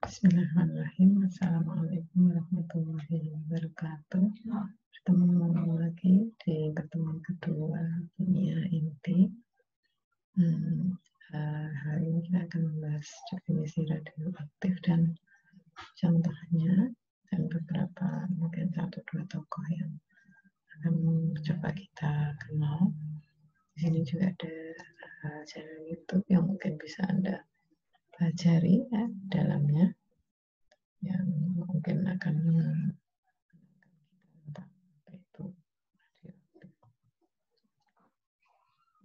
Bismillahirrahmanirrahim. Assalamualaikum warahmatullahi wabarakatuh. Bertemu lagi di pertemuan kedua kimia inti. Hari ini kita akan membahas definisi radioaktif dan contohnya, dan beberapa mungkin 1-2 tokoh yang akan coba kita kenal. Di sini juga ada channel YouTube yang mungkin bisa Anda pelajari ya, dalamnya, yang mungkin akan tentang itu.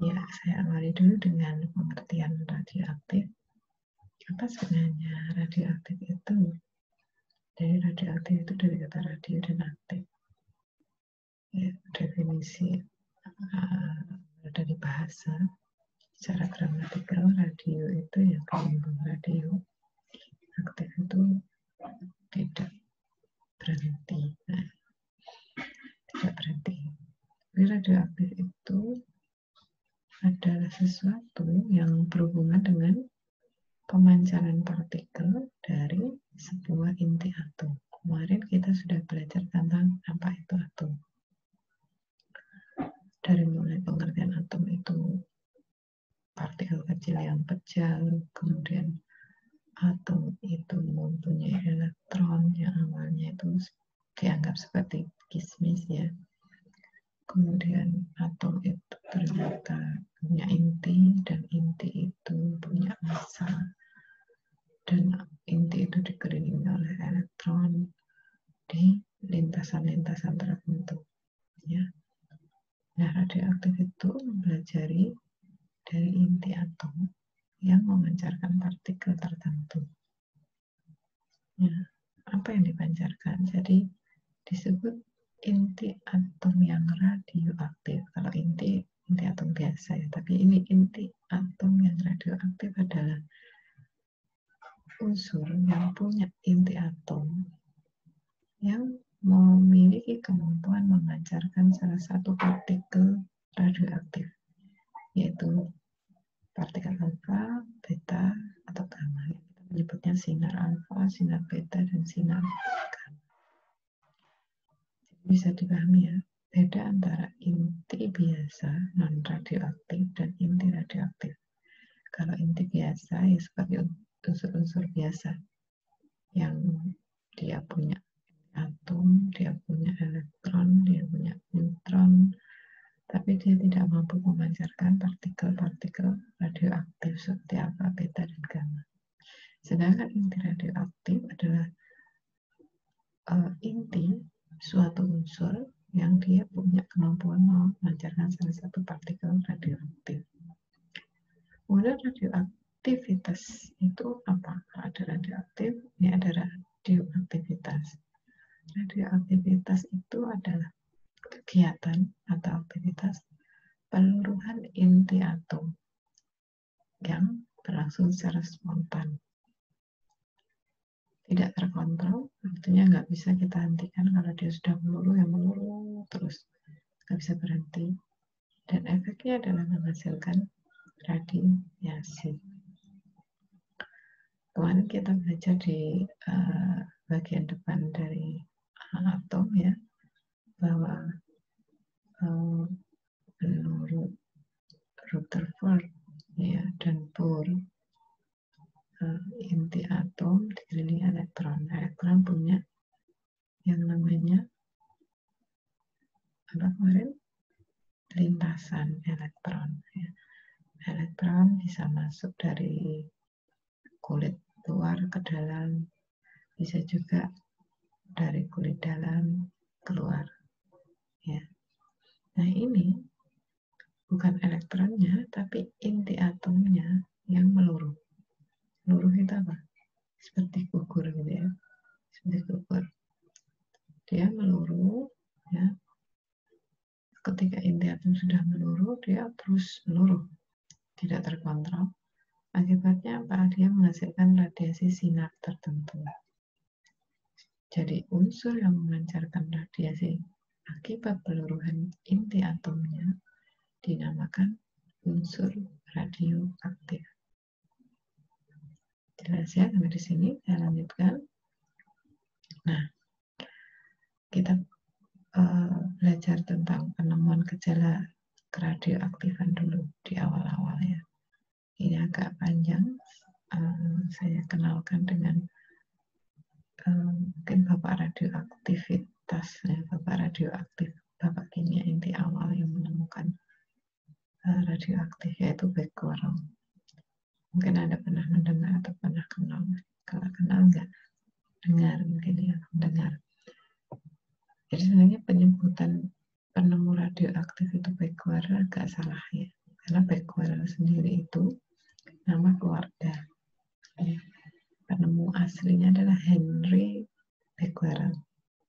Ya, saya awali dulu dengan pengertian radioaktif. Apa sebenarnya radioaktif itu? Dari radioaktif itu dari kata radio dan aktif. Ya, definisi dari bahasa secara gramatikal, radio itu yang penyambung radio, aktif itu tidak berhenti. Nah, tidak berhenti. Jadi radioaktif itu adalah sesuatu yang berhubungan dengan pemancaran partikel dari sebuah inti atom. Kemarin kita sudah belajar tentang apa itu atom. Dari mulai pengertian atom itu partikel kecil yang pecah, kemudian atom itu mempunyai elektron yang awalnya itu dianggap seperti kismis ya. Kemudian atom itu ternyata punya inti, dan inti itu punya massa, dan inti itu dikelilingi oleh elektron di lintasan-lintasan tertentu ya. Nah, radioaktif itu mempelajari dari inti atom yang memancarkan partikel tertentu ya. Apa yang dipancarkan? Jadi disebut inti atom yang radioaktif. Kalau inti atom biasa ya, tapi ini inti atom yang radioaktif adalah unsur yang punya inti atom yang memiliki kemampuan memancarkan salah satu partikel radioaktif, yaitu partikel alfa, beta, atau gamma. Kita menyebutnya sinar alfa, sinar beta, dan sinar gamma. Bisa dipahami ya, beda antara inti biasa non-radioaktif dan inti radioaktif. Kalau inti biasa ya seperti unsur-unsur biasa yang dia punya atom, dia punya elektron, dia punya neutron, tapi dia tidak mampu memancarkan partikel-partikel radioaktif seperti alfa, beta, dan gamma. Sedangkan inti radioaktif adalah inti suatu unsur yang dia punya kemampuan memancarkan salah satu partikel radioaktif. Kemudian radioaktivitas itu apa? Ada radioaktif, ini ada radioaktivitas. Radioaktivitas itu adalah kegiatan atau aktivitas peluruhan inti atom yang berlangsung secara spontan, tidak terkontrol, artinya nggak bisa kita hentikan. Kalau dia sudah meluruh, ya meluruh terus, nggak bisa berhenti, dan efeknya adalah menghasilkan radiasi. Kemarin kita belajar di bagian depan dari atom ya, bahwa menurut Rutherford ya, dan Bohr, inti atom dikelilingi elektron. Elektron punya yang namanya apa kemarin? Lintasan elektron ya. Elektron bisa masuk dari kulit luar ke dalam, bisa juga dari kulit dalam keluar ya. Nah, ini bukan elektronnya, tapi inti atomnya yang meluruh. Meluruh itu apa? Seperti gugur gitu ya, seperti gugur. Dia meluruh ya. Ketika inti atom sudah meluruh, dia terus meluruh, tidak terkontrol. Akibatnya apa? Dia menghasilkan radiasi sinar tertentu. Jadi unsur yang memancarkan radiasi akibat peluruhan inti atomnya dinamakan unsur radioaktif. Jelas ya sampai di sini, saya lanjutkan. Nah, kita belajar tentang penemuan gejala keradioaktifan dulu di awal-awal ya. Ini agak panjang. Saya kenalkan dengan mungkin Bapak radioaktivitas, ya, Bapak radioaktif, Bapak kimia inti awal yang menemukan radioaktif, yaitu Becquerel. Mungkin Anda pernah mendengar atau pernah kenal. Kalau kenal enggak? Dengar mungkin ya, mendengar. Jadi sebenarnya penyebutan penemu radioaktif itu Becquerel agak salah ya. Karena Becquerel sendiri itu nama keluarga. Ya. Penemu aslinya adalah Henry Becquerel.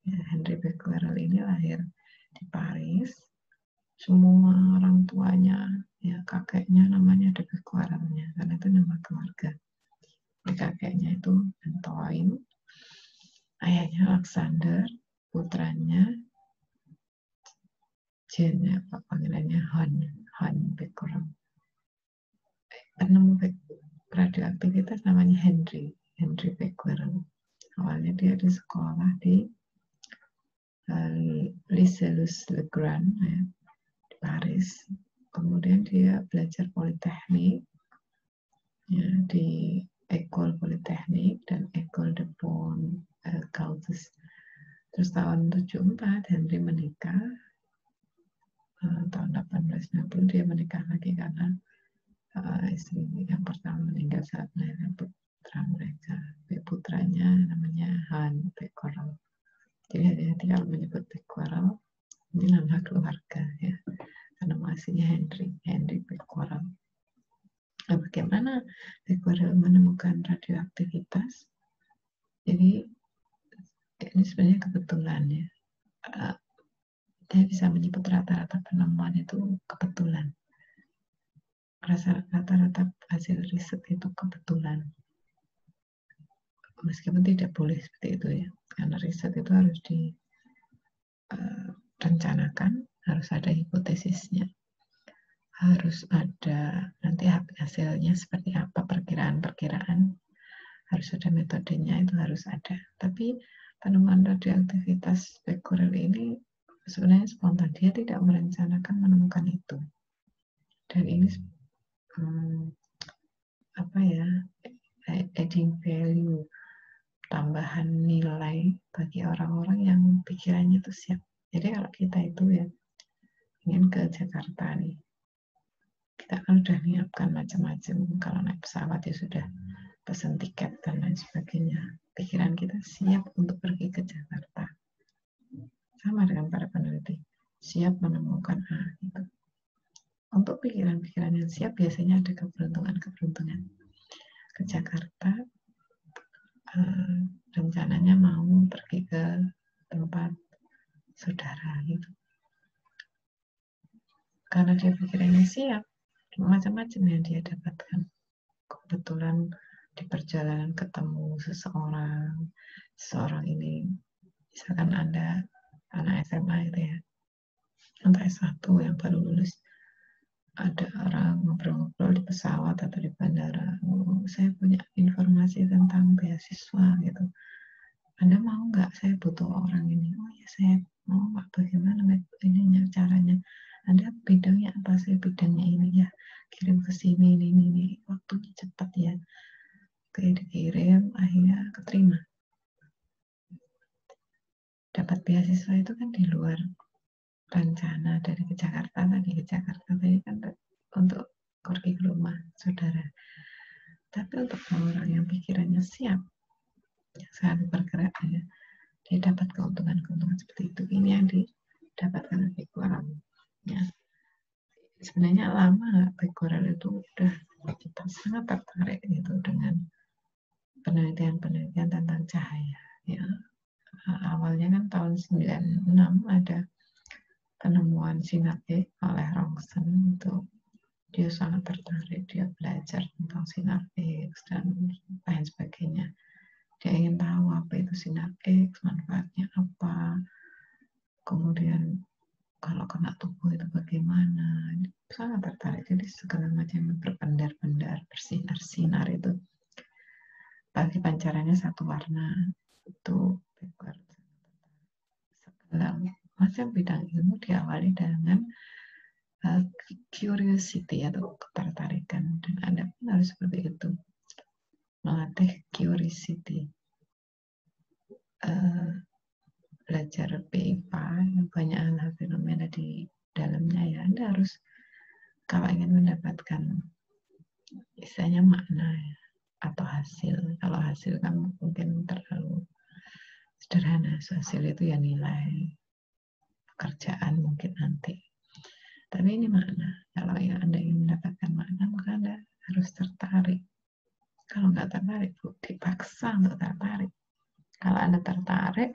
Ya, Henry Becquerel ini lahir di Paris. Semua orang tuanya, ya kakeknya namanya ada Becquerelnya, karena itu nama keluarga. Kakeknya itu Antoine, ayahnya Alexander, putranya Jane, panggilannya Han Becquerel. Penemu radioaktivitas namanya Henry Becquerel. Awalnya dia di sekolah di Lycée-Legrand ya, di Paris. Kemudian dia belajar politeknik ya, di École Polytechnique dan École de Bonn Gauthis. Terus tahun 74 Henry menikah. Tahun 1890 dia menikah lagi karena istri yang pertama meninggal saat melahirkan putra mereka. Putranya namanya Han Becquerel. Jadi hati-hati kalau menyebut Becquerel, ini nama keluarga ya. Karena aslinya Henry Becquerel. Nah, bagaimana Becquerel menemukan radioaktivitas? Jadi ini sebenarnya kebetulan ya. Dia bisa menyebut rata-rata penemuan itu kebetulan. Rata-rata hasil riset itu kebetulan. Meskipun tidak boleh seperti itu ya. Karena riset itu harus direncanakan, harus ada hipotesisnya. Harus ada nanti hasilnya seperti apa, perkiraan-perkiraan, harus ada metodenya, itu harus ada. Tapi penemuan radioaktivitas Becquerel ini sebenarnya spontan, dia tidak merencanakan menemukan itu. Dan ini adding value, tambahan nilai bagi orang-orang yang pikirannya itu siap. Jadi kalau kita itu ya ingin ke Jakarta nih, kita kan udah menyiapkan macam-macam. Kalau naik pesawat ya sudah pesan tiket dan lain sebagainya. Pikiran kita siap untuk pergi ke Jakarta. Sama dengan para peneliti, siap menemukan A itu. Untuk pikiran-pikiran yang siap biasanya ada keberuntungan-keberuntungan. Ke Jakarta, rencananya mau pergi ke tempat saudara gitu. Karena dia pikirannya siap, macam-macam yang dia dapatkan. Kebetulan di perjalanan ketemu seseorang ini, misalkan Anda anak SMA itu ya, untuk S1 yang baru lulus, ada orang ngobrol-ngobrol di pesawat atau di bandara, saya punya informasi tentang beasiswa gitu. Anda mau nggak? Saya butuh orang ini. Oh ya saya mau Pak. Bagaimana ininya caranya? Anda bidangnya apa? Saya bidangnya ini ya. Kirim ke sini ini. Waktunya cepat ya. Oke, dikirim, akhirnya keterima. Dapat beasiswa itu kan di luar rencana dari ke Jakarta tadi kan untuk pergi ke rumah saudara. Tapi untuk orang yang pikirannya siap, yang sangat bergerak ya, dia dapat keuntungan-keuntungan seperti itu. Ini yang didapatkan oleh Becquerel. Ya. Sebenarnya lama Becquerel itu udah kita sangat tertarik gitu dengan penelitian-penelitian tentang cahaya. Ya. Awalnya kan tahun 96 ada penemuan sinar X oleh Rontgen itu. Dia sangat tertarik, dia belajar tentang sinar X dan lain sebagainya. Dia ingin tahu apa itu sinar X, manfaatnya apa, kemudian kalau kena tubuh itu bagaimana. Sangat tertarik, jadi segala macam berpendar-pendar, bersinar-sinar itu apalagi pancarannya satu warna, itu backward. Segala macam bidang ilmu diawali dengan curiosity atau ketertarikan, dan Anda pun harus seperti itu, melatih curiosity. Belajar PIPA yang banyak hal fenomena di dalamnya, ya Anda harus, kalau ingin mendapatkan istilahnya makna ya, atau hasil. Kalau hasil kan mungkin terlalu sederhana, hasil itu ya nilai pekerjaan mungkin nanti. Tapi ini makna. Kalau ya Anda ingin mendapatkan makna, maka Anda harus tertarik. Kalau nggak tertarik, dipaksa untuk tertarik. Kalau Anda tertarik,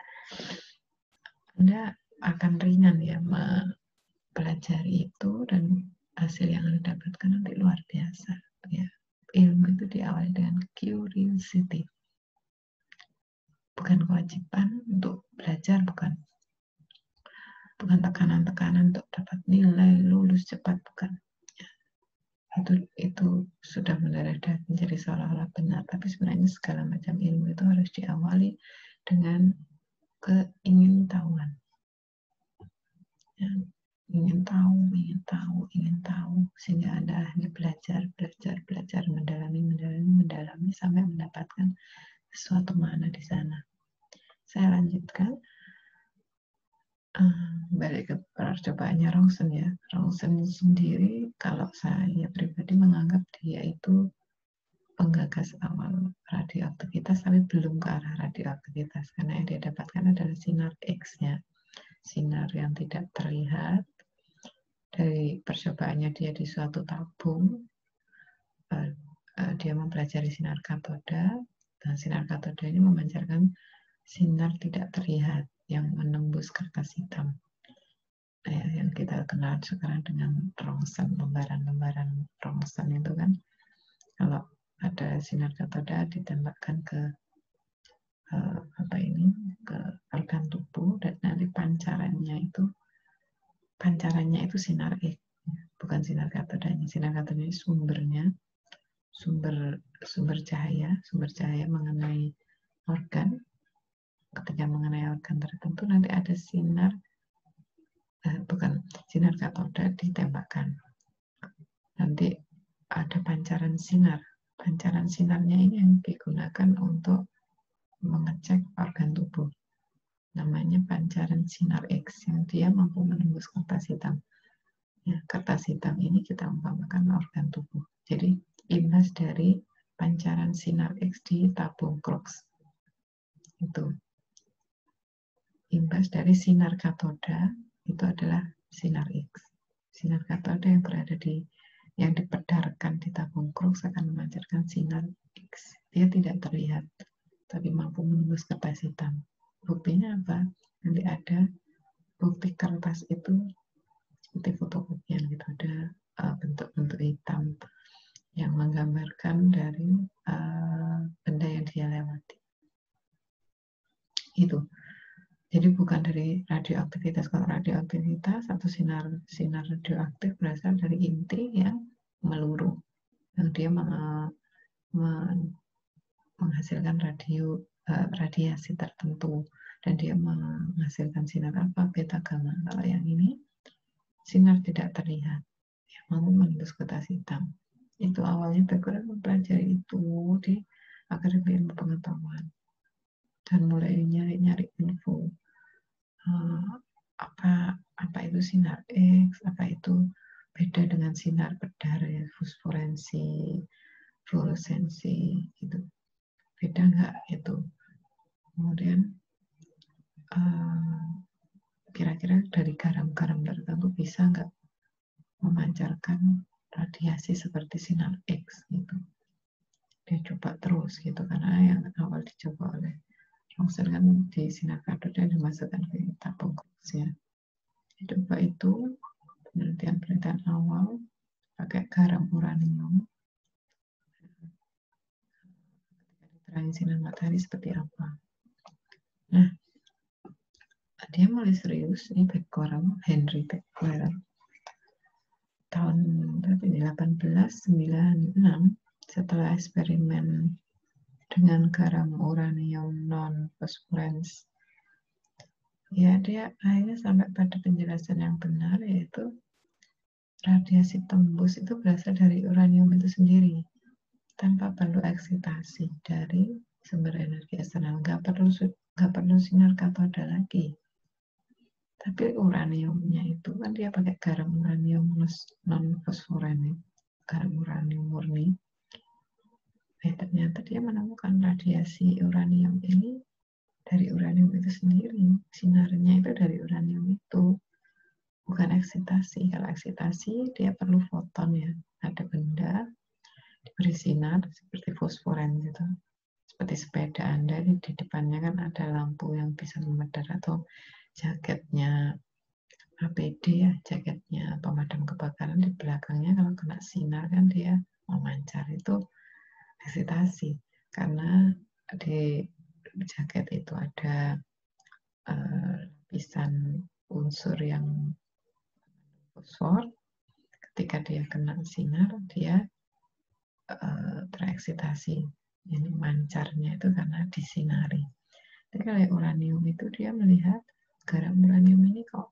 Anda akan ringan ya mempelajari itu, dan hasil yang Anda dapatkan nanti luar biasa. Ya, ilmu itu diawali dengan curiosity. Bukan kewajiban untuk belajar, bukan tekanan-tekanan untuk dapat nilai lulus cepat, bukan. Itu sudah mendadak menjadi seolah-olah benar, tapi sebenarnya segala macam ilmu itu harus diawali dengan keingintahuan. Ya, ingin tahu, sehingga Anda hanya belajar, mendalami sampai mendapatkan sesuatu makna di sana. Saya lanjutkan. Balik ke percobaannya Ronson ya. Ronson sendiri, kalau saya pribadi menganggap dia itu penggagas awal radioaktivitas, tapi belum ke arah radioaktivitas, karena yang dia dapatkan adalah sinar X-nya, sinar yang tidak terlihat. Dari percobaannya dia di suatu tabung, dia mempelajari sinar katoda, dan sinar katoda ini memancarkan sinar tidak terlihat yang menembus kertas hitam. Yang kita kenal sekarang dengan rongsen, lembaran-lembaran rongsen itu kan, kalau ada sinar katoda ditembakkan ke ke organ tubuh, dan nanti pancarannya itu sinar X, bukan sinar katodanya. Sinar katodanya sumbernya sumber cahaya mengenai organ. Ketika mengenai organ tertentu, nanti ada sinar katoda ditembakkan. Nanti ada pancaran sinar. Pancaran sinarnya ini yang digunakan untuk mengecek organ tubuh. Namanya pancaran sinar X, yang dia mampu menembus kertas hitam. Ya, kertas hitam ini kita umpamakan organ tubuh. Jadi imbas dari pancaran sinar X di tabung Crookes itu. Imbas dari sinar katoda itu adalah sinar X. Sinar katoda yang dipedarkan di tabung Crookes akan memancarkan sinar X. Dia tidak terlihat, tapi mampu menembus kertas hitam. Buktinya apa? Nanti ada bukti kertas itu seperti fotokopian gitu, ada bentuk-bentuk hitam yang menggambarkan dari benda yang dia lewati. Itu. Jadi bukan dari radioaktivitas. Kalau radioaktivitas atau sinar radioaktif berasal dari inti yang meluruh, yang dia menghasilkan radiasi tertentu, dan dia menghasilkan sinar alfa, beta, gamma. Kalau yang ini sinar tidak terlihat, yang mampu menembus kertas hitam. Itu awalnya background mempelajari itu di Akademi Ilmu Pengetahuan, dan mulai nyari info. Apa itu sinar X, apa itu beda dengan sinar pedar ya, fosforensi, fluoresensi gitu, beda nggak itu. Kemudian kira-kira dari garam-garam tertentu bisa nggak memancarkan radiasi seperti sinar X gitu. Dia coba terus gitu, karena yang awal dicoba oleh Ronson kan di sinar katoda dimasukkan ke tabung Crookes ya. Coba itu penelitian awal pakai garam uranium. Ketika diterangi sinar matahari seperti apa. Nah, dia mulai serius, ini Becquerel, Henry Becquerel, tahun 1896, setelah eksperimen dengan garam uranium non-phosphorus. Ya, dia akhirnya sampai pada penjelasan yang benar, yaitu radiasi tembus itu berasal dari uranium itu sendiri, tanpa perlu eksitasi dari sumber energi eksternal. Nggak perlu sinar katoda lagi. Tapi uraniumnya itu kan dia pakai garam uranium non-fosforan, garam uranium murni. Ternyata dia menemukan radiasi uranium ini dari uranium itu sendiri. Sinarnya itu dari uranium itu, bukan eksitasi. Kalau eksitasi dia perlu foton ya, ada benda diberi sinar seperti fosforen gitu. Seperti sepeda Anda di depannya kan ada lampu yang bisa memedar, atau jaketnya APD ya, jaketnya pemadam kebakaran, di belakangnya kalau kena sinar kan dia memancar, itu eksitasi. Karena di jaket itu ada lapisan unsur yang fosfor. Ketika dia kena sinar, dia tereksitasi. Ini mancarnya itu karena disinari. Tapi kalau uranium itu dia melihat garam uranium ini kok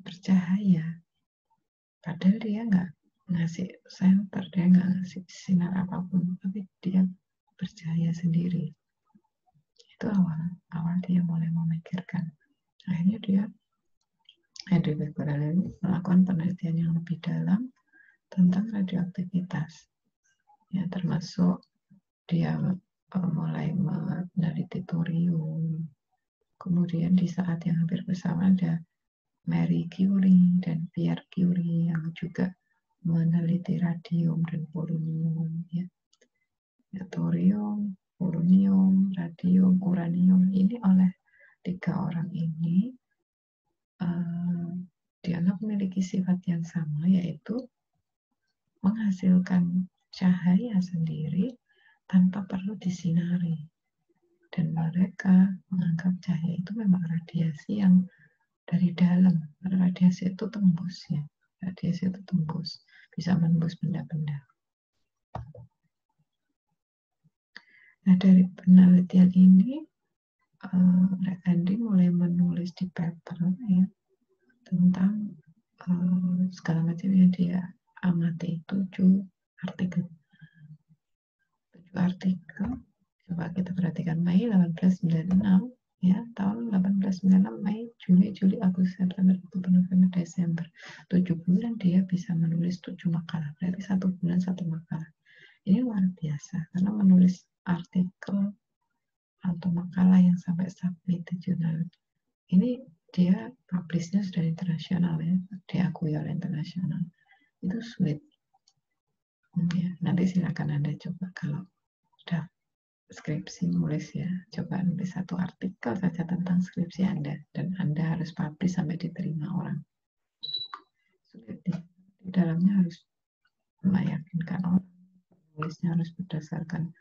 bercahaya, padahal dia nggak ngasih center, dia nggak ngasih sinar apapun, tapi dia bercahaya sendiri. Itu awal dia mulai memikirkan. Akhirnya dia Hedwig Berlin melakukan penelitian yang lebih dalam tentang radioaktivitas, ya, termasuk dia mulai meneliti thorium. Kemudian di saat yang hampir bersama ada Marie Curie dan Pierre Curie yang juga meneliti radium dan polonium, ya. Thorium, polonium, radium, uranium, ini oleh 3 orang ini dianggap memiliki sifat yang sama, yaitu menghasilkan cahaya sendiri tanpa perlu disinari. Dan mereka menganggap cahaya itu memang radiasi yang dari dalam. Radiasi itu tembus ya. Radiasi itu tembus, bisa menembus benda-benda. Nah, dari penelitian ini Andy mulai menulis di paper ya, tentang segala macam yang dia amati. 7 artikel. Coba kita perhatikan. Mei 1896 ya, tahun 1896, Mei, Juli, Agustus, September, Oktober, November, Desember. 7 bulan dia bisa menulis 7 makalah. Berarti 1 bulan 1 makalah. Ini luar biasa karena menulis artikel atau makalah yang sampai submit di jurnal. Ini dia publishnya sudah internasional ya, diakui oleh internasional. Itu sulit. Ya, nanti silakan Anda coba kalau sudah skripsi nulis ya, coba nulis 1 artikel saja tentang skripsi Anda, dan Anda harus publish sampai diterima orang. Sulit ya. Di dalamnya harus meyakinkan orang, nulisnya harus berdasarkan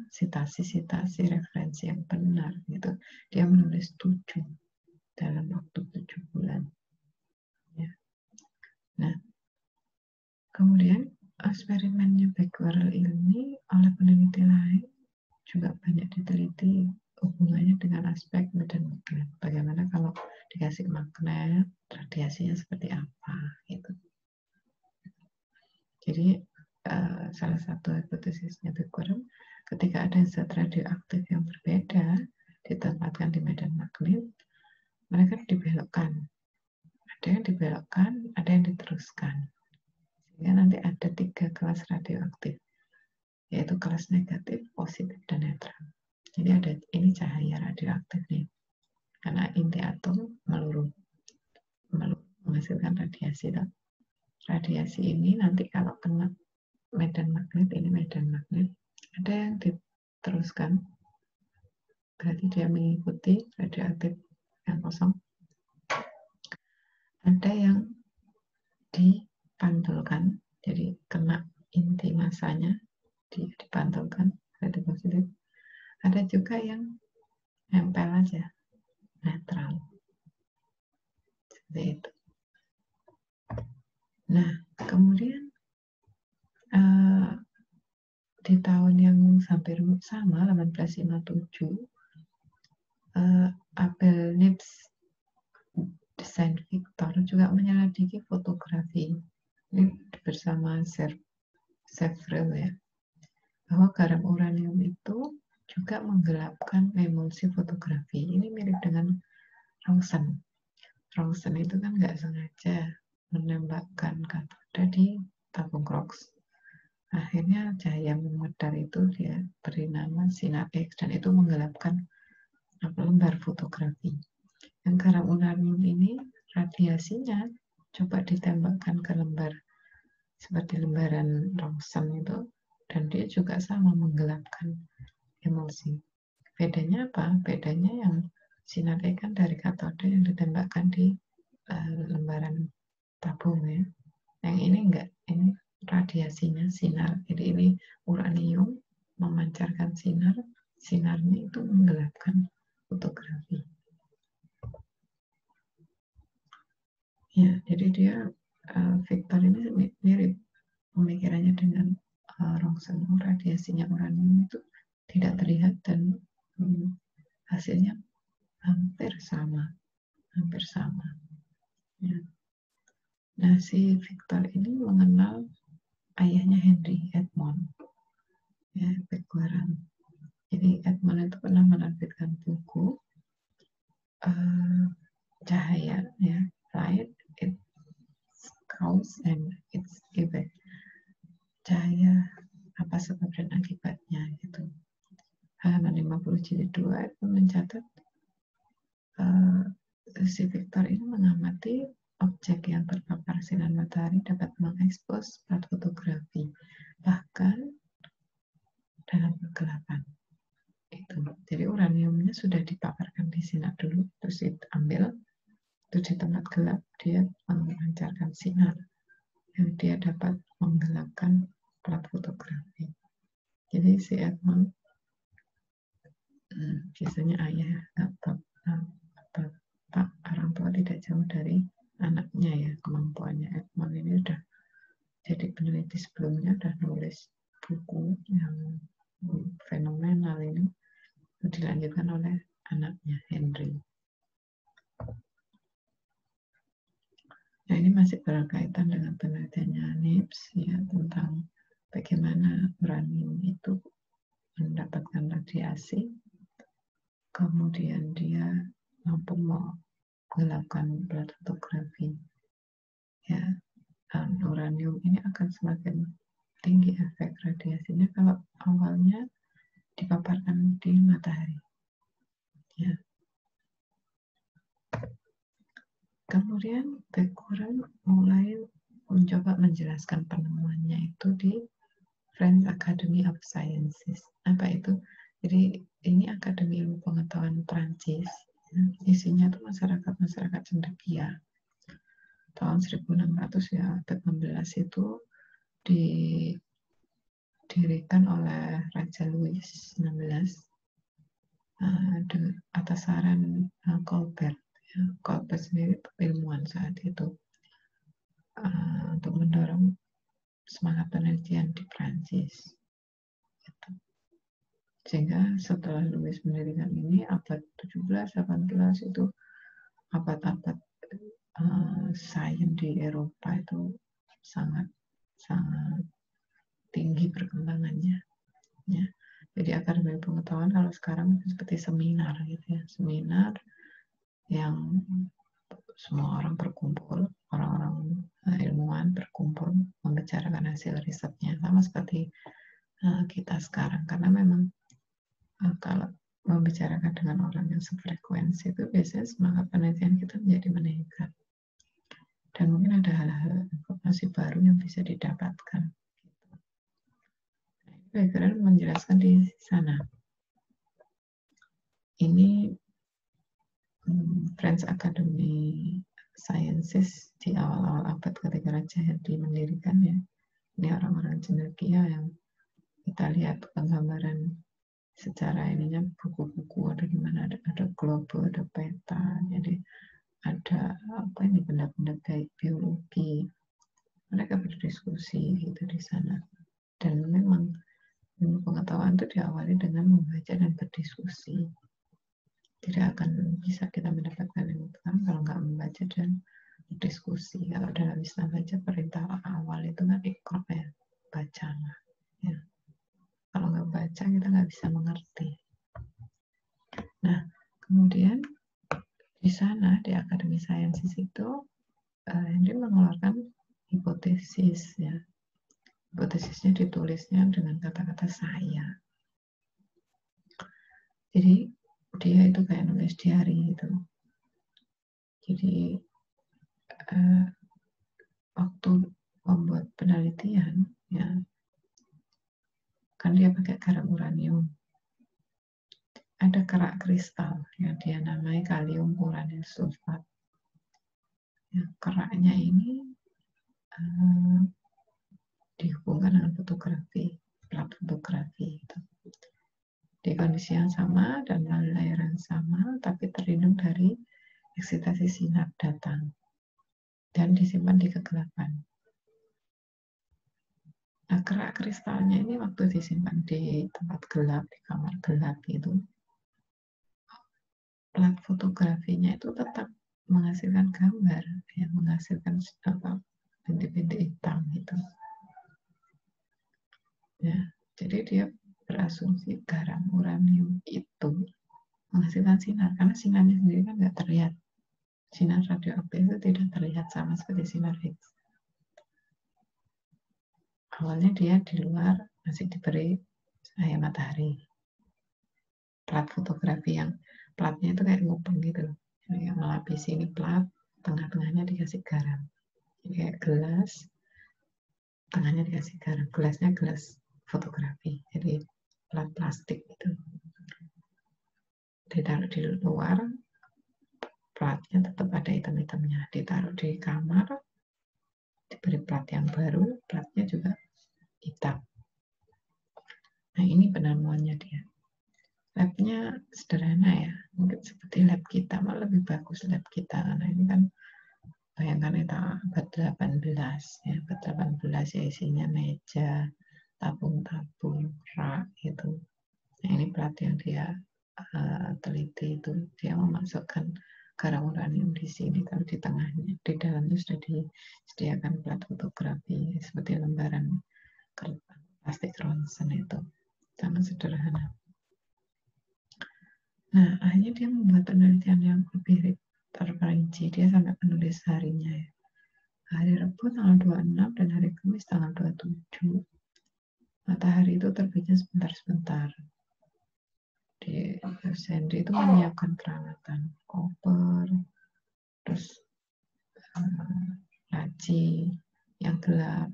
sitasi referensi yang benar gitu. Dia menulis 7 dalam waktu 7 bulan ya. Nah, kemudian eksperimennya Becquerel ini oleh peneliti lain juga banyak diteliti hubungannya dengan aspek medan magnet. Bagaimana kalau dikasih magnet, radiasinya seperti apa gitu. Jadi salah satu hipotesisnya Becquerel, ketika ada zat radioaktif yang berbeda ditempatkan di medan magnet, mereka dibelokkan. Ada yang dibelokkan, ada yang diteruskan. Sehingga nanti ada 3 kelas radioaktif, yaitu kelas negatif, positif, dan netral. Jadi ada ini cahaya radioaktif nih, karena inti atom meluru menghasilkan radiasi. Radiasi ini nanti kalau kena medan magnet, ini medan magnet, ada yang diteruskan, berarti dia mengikuti radioaktif yang kosong. Ada yang dipantulkan, jadi kena inti masanya, dipantulkan, berarti positif. Ada juga yang nempel aja, netral. Seperti itu. Nah, kemudian di tahun yang hampir sama, 1857, Abel Nibs desain Victor juga menyelidiki fotografi. Ini bersama Sevrel ya, bahwa garam uranium itu juga menggelapkan emulsi fotografi. Ini mirip dengan Rawson. Rawson itu kan nggak sengaja menembakkan katoda di tabung ROX. Akhirnya cahaya memudar itu dia beri nama sinar X, dan itu menggelapkan lembar fotografi. Yang garam uranium ini radiasinya coba ditembakkan ke lembar seperti lembaran Rawson itu, dan dia juga sama menggelapkan emulsi. Bedanya apa? Bedanya yang sinar X kan dari katode yang ditembakkan di lembaran tabung ya. Yang ini enggak, ini radiasinya sinar. Jadi ini uranium memancarkan sinar, sinarnya itu menggelapkan fotografi. Ya, jadi dia Victor ini mirip pemikirannya dengan Rawson. Radiasinya uranium itu tidak terlihat dan hasilnya hampir sama. Ya. Nah, si Victor ini mengenal ayahnya Henry Edmond, ya, Becquerel. Jadi Edmond itu pernah menerbitkan buku cahaya, ya, light, its cause and its effect. Cahaya apa sebab dan akibatnya gitu. Halaman 50 jilid 2 itu mencatat si Victor ini mengamati objek yang terpapar sinar matahari dapat mengekspos plat fotografi bahkan dalam kegelapan. Itu. Jadi uraniumnya sudah dipaparkan di sinar dulu, terus diambil, terus di tempat gelap dia memancarkan sinar yang dia dapat menggelapkan plat fotografi. Jadi si Edmond biasanya ayah atau bapak orang tua tidak jauh dari anaknya ya, kemampuannya. Edmond ini udah jadi peneliti sebelumnya, udah nulis buku yang fenomenal ini, dilanjutkan oleh anaknya Henry. Nah, ini masih berkaitan dengan penelitiannya Nibs ya, tentang bagaimana uranium itu mendapatkan radiasi, kemudian dia mampu menggelapkan plat fotografi. Ya, dan uranium ini akan semakin tinggi efek radiasinya kalau awalnya dipaparkan di matahari. Ya. Kemudian Becquerel mulai mencoba menjelaskan penemuannya itu di French Academy of Sciences. Apa itu? Jadi ini Akademi Ilmu Pengetahuan Prancis. Isinya itu masyarakat cendekia. Tahun 1600 ya, abad 16 itu didirikan oleh Raja Louis XVI atas saran Colbert. Colbert sendiri ilmuwan saat itu untuk mendorong semangat penelitian di Prancis. Sehingga setelah Louis mendirikan ini, abad 17-18 itu abad-abad sains di Eropa itu sangat tinggi perkembangannya. Ya. Jadi Akademi Pengetahuan kalau sekarang seperti seminar gitu ya, seminar yang semua orang berkumpul, orang-orang ilmuwan berkumpul membicarakan hasil risetnya, sama seperti kita sekarang. Karena memang kalau membicarakan dengan orang yang sefrekuensi itu biasanya semangat penelitian kita menjadi meningkat. Dan mungkin ada hal-hal informasi baru yang bisa didapatkan. Becquerel menjelaskan di sana. Ini French Academy Sciences di awal-awal abad ketika Raja Henry mendirikannya. Ini orang-orang cendekia yang kita lihat penggambaran secara ininya, buku-buku ada gimana, ada globe, ada peta, jadi ada apa ini benda-benda gaib biologi. Mereka berdiskusi gitu di sana. Dan memang Ilmu pengetahuan itu diawali dengan membaca dan berdiskusi. Tidak akan bisa kita mendapatkan ilmu pengetahuan kalau nggak membaca dan berdiskusi. Kalau dalam Islam baca perintah awal itu kan ikra ya, bacalah. Ya. Kalau nggak baca kita nggak bisa mengerti. Nah, kemudian di sana di Akademi Sainsis itu Henry mengeluarkan hipotesis ya. Hipotesisnya ditulisnya dengan kata-kata saya. Jadi dia itu kayak nulis diary gitu. Jadi waktu membuat penelitian ya kan dia pakai garam uranium. Ada kerak kristal yang dia namai kalium uranil sulfat. Ya, keraknya ini dihubungkan dengan fotografi, plat fotografi itu. Di kondisi yang sama dan melalui layar yang sama, tapi terlindung dari eksitasi sinar datang dan disimpan di kegelapan. Nah, kerak kristalnya ini waktu disimpan di tempat gelap, di kamar gelap itu, plat fotografinya itu tetap menghasilkan gambar, ya, menghasilkan bintik-bintik hitam itu. Ya, jadi dia berasumsi garam uranium itu menghasilkan sinar, karena sinarnya sendiri kan nggak terlihat. Sinar radioaktif itu tidak terlihat sama seperti sinar X. Awalnya dia di luar masih diberi cahaya matahari. Plat fotografi yang platnya itu kayak ngupeng gitu, yang melapisi ini plat, tengah-tengahnya dikasih garam. Jadi kayak gelas, tengahnya dikasih garam. Gelasnya gelas fotografi, jadi plat plastik itu. Ditaruh di luar, platnya tetap ada hitam-hitamnya. Ditaruh di kamar, diberi plat yang baru, platnya juga hitam. Nah, ini penemuannya dia. Labnya sederhana ya, mungkin seperti lab kita, malah lebih bagus lab kita, karena ini kan bayangkan itu abad 18 ya, abad 18 ya, isinya meja, tabung-tabung, rak gitu. Nah, ini plat yang dia teliti itu, dia memasukkan garam uranium di sini, kalau di tengahnya, di dalamnya sudah disediakan plat fotografi seperti lembaran plastik ronsen itu, sangat sederhana. Nah, akhirnya dia membuat penelitian yang lebih terperinci. Dia sampai menulis harinya ya. Hari Rabu tanggal 26 dan hari Kamis tanggal 27. Matahari itu terbitnya sebentar-sebentar. Di Sandy itu menyiapkan peralatan, koper, terus laci yang gelap.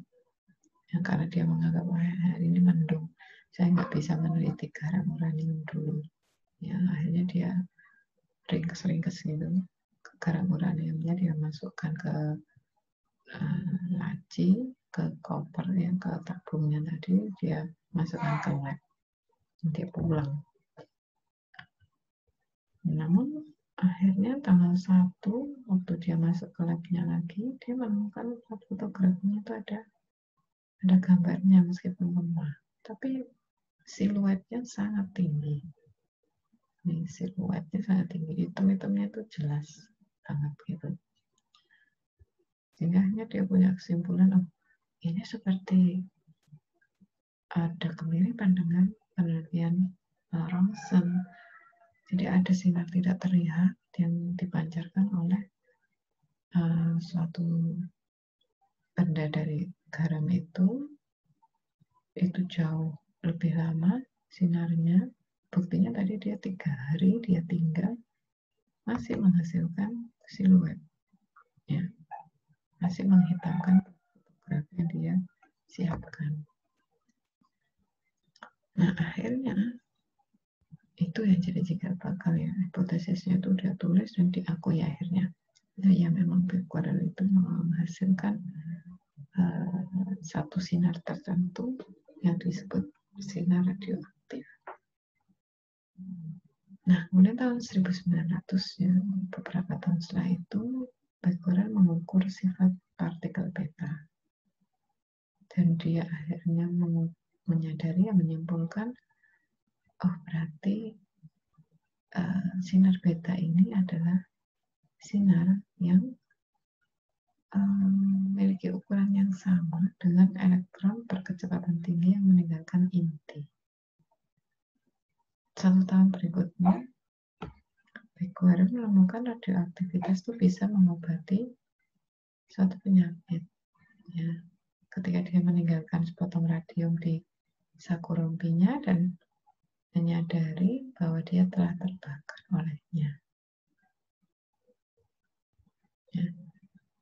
Yang karena dia menganggap hari ini mendung, saya nggak bisa meneliti garam uranium dulu. Ya, akhirnya dia ringkes-ringkes gitu. Garam uraniumnya dia masukkan ke laci, ke koper yang ke tabungnya tadi, dia masukkan ke lab. Dia pulang. Namun akhirnya tanggal 1 waktu dia masuk ke labnya lagi, dia menemukan plat fotografinya itu ada gambarnya meskipun lemah, tapi siluetnya sangat tinggi. Ini siluetnya sangat tinggi, hitam-hitamnya itu jelas banget gitu. Sehingga akhirnya dia punya kesimpulan, oh ini seperti ada kemiripan dengan penelitian Ronsen. Jadi ada sinar tidak terlihat yang dipancarkan oleh suatu benda dari garam itu jauh lebih lama sinarnya. Buktinya tadi dia 3 hari dia tinggal masih menghasilkan siluet, ya, masih menghitamkan fotografi yang dia siapkan. Nah akhirnya itu yang jadi cikal bakal ya, hipotesisnya itu dia tulis dan diakui akhirnya. Nah, ya memang Becquerel itu menghasilkan satu sinar tertentu yang disebut sinar radioaktif. Nah, kemudian tahun 1900 ya, beberapa tahun setelah itu, Becquerel mengukur sifat partikel beta. Dan dia akhirnya menyadari, menyimpulkan, oh berarti sinar beta ini adalah sinar yang memiliki ukuran yang sama dengan elektron berkecepatan tinggi yang meninggalkan inti. 1 tahun berikutnya, Becquerel menemukan radioaktivitas itu bisa mengobati suatu penyakit. Ya, ketika dia meninggalkan sepotong radium di saku rompinya dan menyadari bahwa dia telah terbakar olehnya. Ya,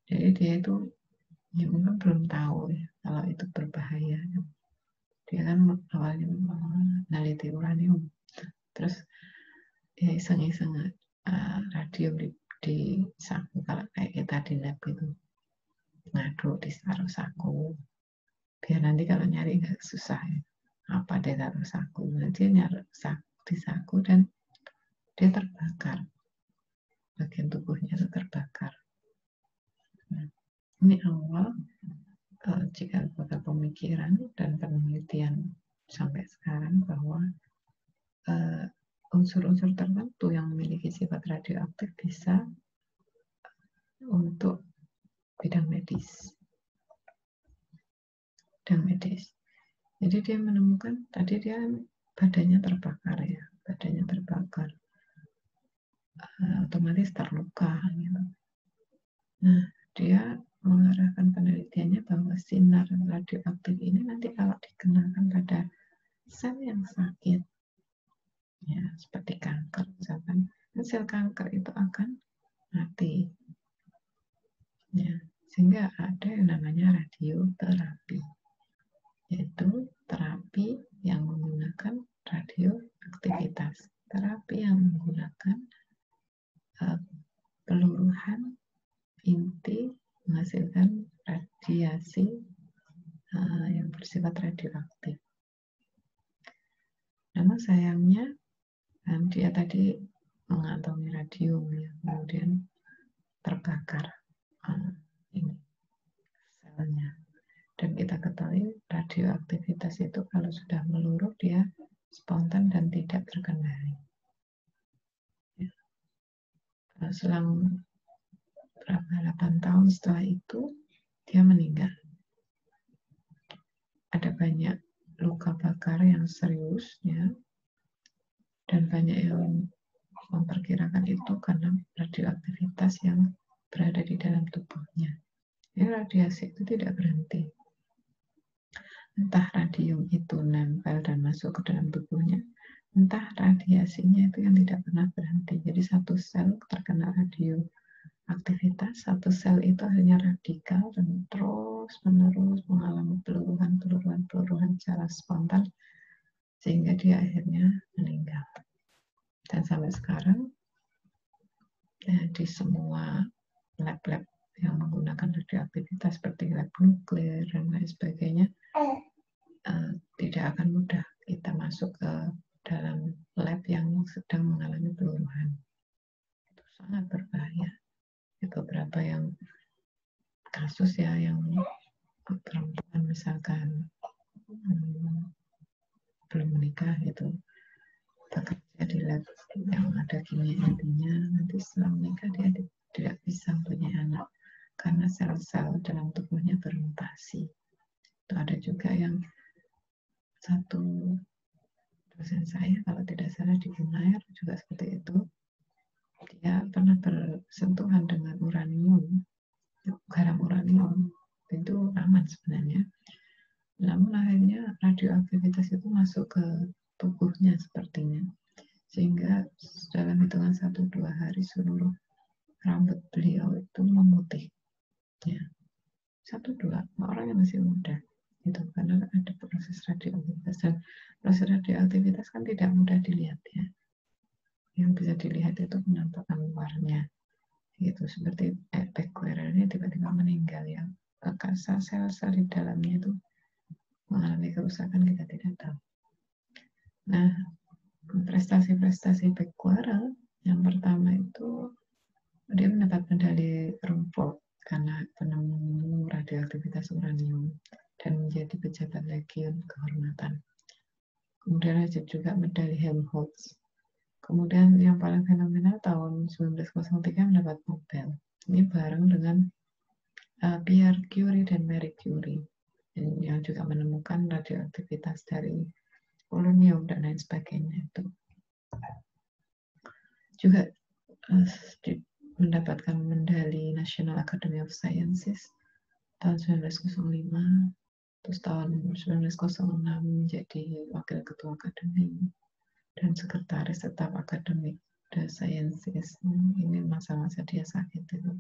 jadi dia itu ya mungkin belum tahu ya kalau itu berbahaya. Dia kan awalnya meneliti uranium, terus ya iseng-iseng radium di saku, kalau kayak kita di lab itu ngaduk di taruh saku biar nanti kalau nyari nggak susah ya. Apa dia taruh saku, dia nyari di saku dan dia terbakar, bagian tubuhnya itu terbakar. Nah, ini awal jika pada pemikiran dan penelitian sampai sekarang bahwa unsur-unsur tertentu yang memiliki sifat radioaktif bisa untuk bidang medis. Jadi dia menemukan, tadi dia badannya terbakar ya, badannya terbakar, otomatis terluka gitu. Nah, dia mengarahkan penelitiannya bahwa sinar radioaktif ini nanti kalau dikenakan pada sel yang sakit, ya seperti kanker misalkan, sel kanker itu akan mati. Ya, sehingga ada yang namanya radioterapi, yaitu terapi yang menggunakan radioaktivitas, terapi yang menggunakan peluruhan inti menghasilkan radiasi yang bersifat radioaktif. Namun sayangnya dia tadi mengantongi radium ya, kemudian terbakar ini selnya. Dan kita ketahui radioaktivitas itu kalau sudah meluruh dia spontan dan tidak terkendali. Ya. Selang berapa 8 tahun setelah itu dia meninggal. Ada banyak luka bakar yang serius ya, dan banyak yang memperkirakan itu karena radioaktivitas yang berada di dalam tubuhnya. Ya, radiasi itu tidak berhenti. Entah radium itu nempel dan masuk ke dalam tubuhnya, entah radiasinya itu yang tidak pernah berhenti. Jadi satu sel terkena radioaktivitas, satu sel itu hanya radikal dan terus-menerus mengalami peluruhan secara spontan sehingga dia akhirnya meninggal. Dan sampai sekarang ya, di semua lab-lab yang menggunakan radioaktivitas seperti lab nuklir dan lain sebagainya, tidak akan mudah kita masuk ke dalam lab yang sedang mengalami peluruhan. Itu sangat berbahaya. Beberapa yang kasus ya yang perempuan misalkan belum menikah gitu, bekerja di lab yang ada kimia intinya, nanti setelah menikah dia tidak bisa punya anak karena sel-sel dalam tubuhnya bermutasi. Itu ada juga yang satu dosen saya kalau tidak salah di Unair juga seperti itu. Dia pernah bersentuhan dengan uranium, garam uranium, itu aman sebenarnya. Namun akhirnya radioaktivitas itu masuk ke tubuhnya sepertinya, sehingga dalam hitungan 1-2 hari seluruh rambut beliau itu memutih. Ya. 1-2, orang yang masih muda. Itu karena ada proses radioaktivitas, dan proses radioaktivitas kan tidak mudah dilihat ya. Yang bisa dilihat itu penampakan luarnya. Gitu, seperti Becquerel ini tiba-tiba meninggal ya. Sel-sel di dalamnya itu mengalami kerusakan, kita tidak tahu. Nah, prestasi-prestasi Becquerel yang pertama itu dia mendapat medali Rumford karena penemu radioaktivitas uranium, dan menjadi pejabat legiun kehormatan. Kemudian ada juga medali Helmholtz. Kemudian yang paling fenomenal tahun 1903 mendapat Nobel. Ini bareng dengan Pierre Curie dan Marie Curie yang juga menemukan radioaktivitas dari polonium dan lain sebagainya itu. Juga mendapatkan medali National Academy of Sciences tahun 1905. Terus tahun 1906 menjadi wakil ketua akademi dan sekretaris tetap akademik The Sciences. Ini masa-masa dia sakit itu.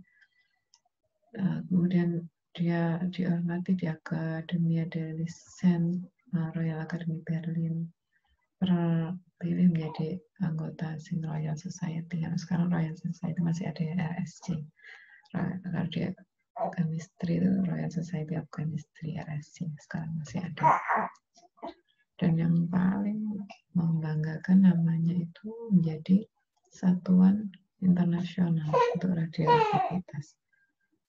Kemudian dia dihormati di Academia de Lycée Royal Academy Berlin. Terpilih menjadi anggota Royal Society. Yang sekarang Royal Society masih ada RSC. Dia Chemistry, Royal Society of Chemistry, RSC, sekarang masih ada. Dan yang paling membanggakan namanya itu menjadi Satuan Internasional untuk Radioaktivitas.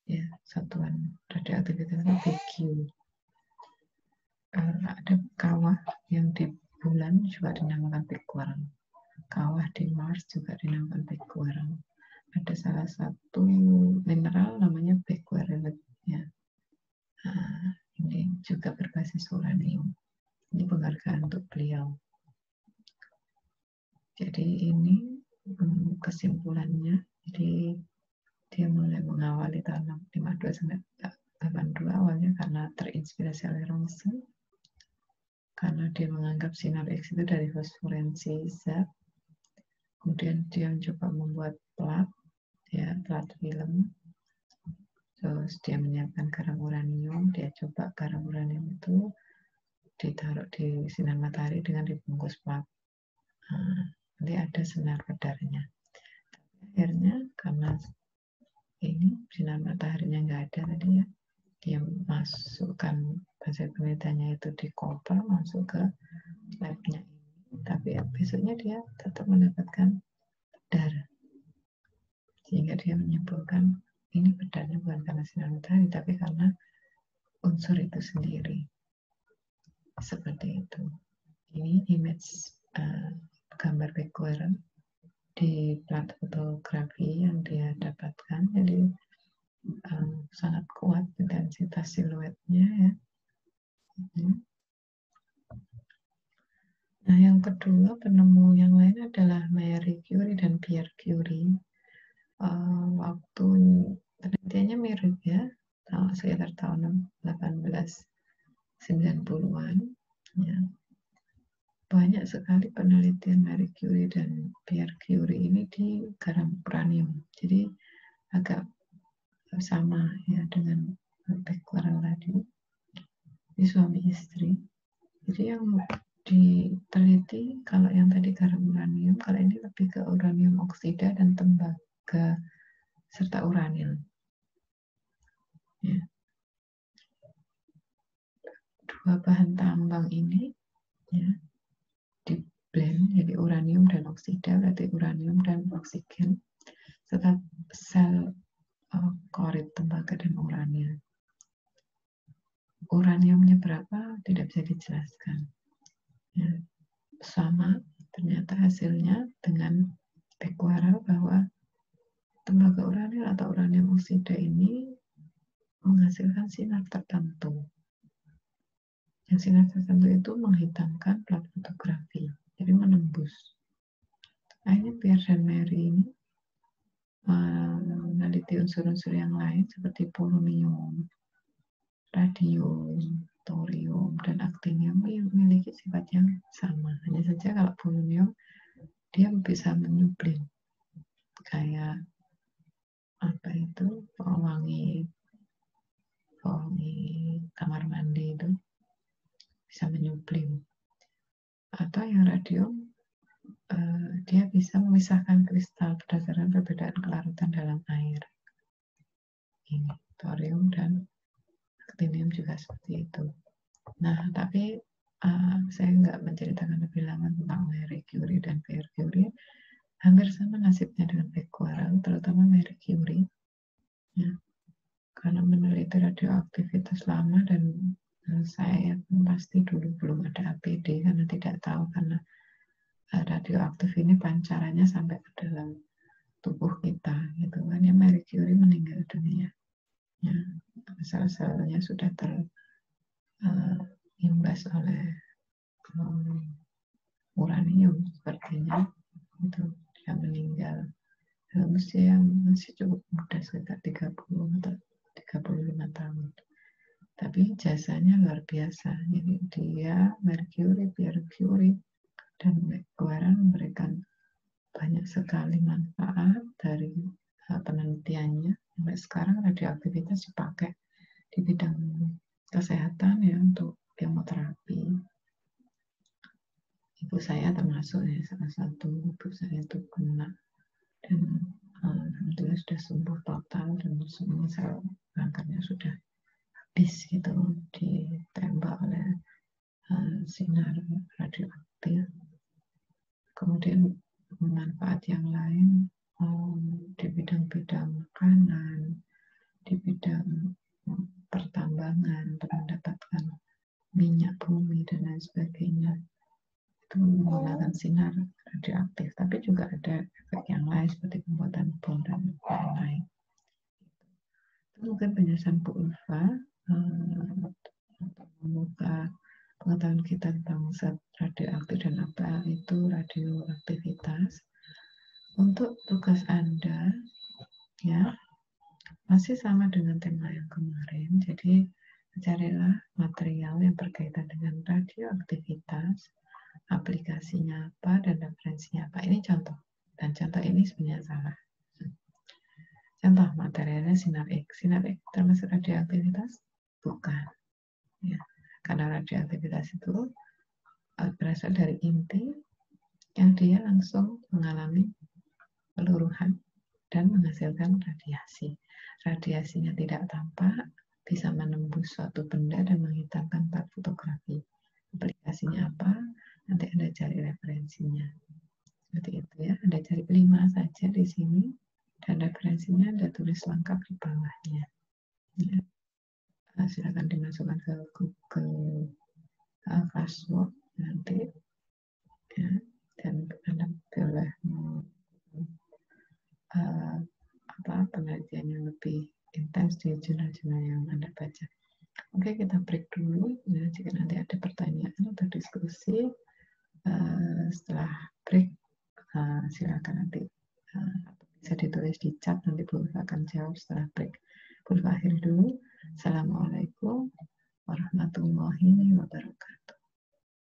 Ya, Satuan Radioaktivitas BQ. Ada kawah yang di bulan juga dinamakan Big-Worm. Kawah di Mars juga dinamakan Big-Worm. Ada salah satu mineral namanya Big-Worm. Ya. Ini juga berbasis uranium. Ini penghargaan untuk beliau. Jadi ini kesimpulannya. Jadi dia mulai mengawali tahun 52 sampai 82 awalnya karena terinspirasi oleh Rontgen, karena dia menganggap sinar X itu dari fosforensi zat. Kemudian dia mencoba membuat plat film. Terus dia menyiapkan garam uranium. Dia coba garam uranium itu ditaruh di sinar matahari dengan dibungkus plat. Nanti ada sinar pedarnya. Akhirnya karena ini sinar mataharinya nggak ada tadi ya, dia masukkan hasil penelitiannya itu di koper masuk ke labnya ini. Tapi besoknya dia tetap mendapatkan pedar. Sehingga dia menyimpulkan ini pedarnya bukan karena sinar matahari, tapi karena unsur itu sendiri. Seperti itu. Ini image gambar Big-Worm di plat fotografi yang dia dapatkan. Jadi sangat kuat intensitas siluetnya ya. Nah, yang kedua penemu yang lain adalah Marie Curie dan Pierre Curie. Waktu penelitiannya mirip ya, sekitar tahun 1890-an. Ya. Banyak sekali penelitian Marie Curie dan Pierre Curie ini di garam uranium. Jadi agak sama ya dengan Big-Worm tadi. Ini suami istri. Jadi yang diteliti kalau yang tadi garam uranium, kalau ini lebih ke uranium oksida dan tembaga serta uranil. Ya. Dua bahan tambang ini ya, di blend jadi uranium dan oksida, berarti uranium dan oksigen serta sel klorid tembaga dan uranil. Uraniumnya berapa tidak bisa dijelaskan. Ya. Sama ternyata hasilnya dengan Big-Worm bahwa tembaga uranil atau uranium oksida ini menghasilkan sinar tertentu. Yang sinar tertentu itu menghitamkan plat fotografi, jadi menembus. Akhirnya Pierre dan Marie ini meneliti unsur-unsur yang lain seperti polonium, radium, thorium, dan aktinium yang memiliki sifat yang sama. Hanya saja kalau polonium dia bisa menyublim kayak apa itu pewangi kamar mandi itu bisa menyublim. Atau yang radium dia bisa memisahkan kristal berdasarkan perbedaan kelarutan dalam air. Ini thorium dan aktinium juga seperti itu. Nah, tapi saya nggak menceritakan lebih lama tentang Marie Curie dan Pierre Curie. Hampir sama nasibnya dengan Big-Worm, terutama Marie Curie. Ya, karena meneliti radioaktivitas lama dan Saya pasti dulu belum ada APD karena tidak tahu, karena radioaktif ini pancarannya sampai ke dalam tubuh kita gitu kan. Ya, Marie Curie meninggal dunia, ya, sel-selnya sudah terimbas oleh uranium sepertinya, itu dia meninggal dalam usia yang masih cukup muda, sekitar 30 atau 35 tahun. Tapi jasanya luar biasa. Jadi dia, Mercury, Pierre Curie, dan Warren memberikan banyak sekali manfaat dari penelitiannya. Sampai sekarang radioaktivitas dipakai di bidang kesehatan ya, untuk kemoterapi. Ibu saya termasuk ya, salah satu ibu saya itu kena, dan alhamdulillah sudah sembuh total, dan semua sel kankernya sudah habis gitu, ditembak oleh sinar radioaktif. Kemudian manfaat yang lain di bidang-bidang makanan, di bidang pertambangan untuk mendapatkan minyak bumi dan lain sebagainya, itu menggunakan sinar radioaktif. Tapi juga ada efek yang lain seperti pembuatan bom dan lain-lain. Mungkin penjelasan Bu Ulfa untuk membuka pengetahuan kita tentang zat radioaktif dan apa itu radioaktivitas. Untuk tugas Anda, ya, masih sama dengan tema yang kemarin. Jadi carilah material yang berkaitan dengan radioaktivitas, aplikasinya apa, dan referensinya apa. Ini contoh, dan contoh ini sebenarnya salah. Contoh materialnya sinar X. Sinar X termasuk radioaktivitas? Bukan. Ya. Karena radioaktivitas itu berasal dari inti yang dia langsung mengalami peluruhan dan menghasilkan radiasi. Radiasinya tidak tampak, bisa menembus suatu benda dan menghitamkan part fotografi. Aplikasinya apa? Nanti Anda cari referensinya. Seperti itu ya. Anda cari 5 saja di sini, dan referensinya Anda tulis lengkap di bawahnya. Ya. Silakan dimasukkan ke Google Classroom nanti, ya, dan Anda boleh penelitian yang lebih intens di jurnal-jurnal yang Anda baca. Oke, kita break dulu. Ya, jika nanti ada pertanyaan atau diskusi setelah break, silakan nanti bisa ditulis di chat, nanti Bu Ulfa akan jawab setelah break. Bu Ulfa akhiri dulu. Assalamualaikum warahmatullahi wabarakatuh.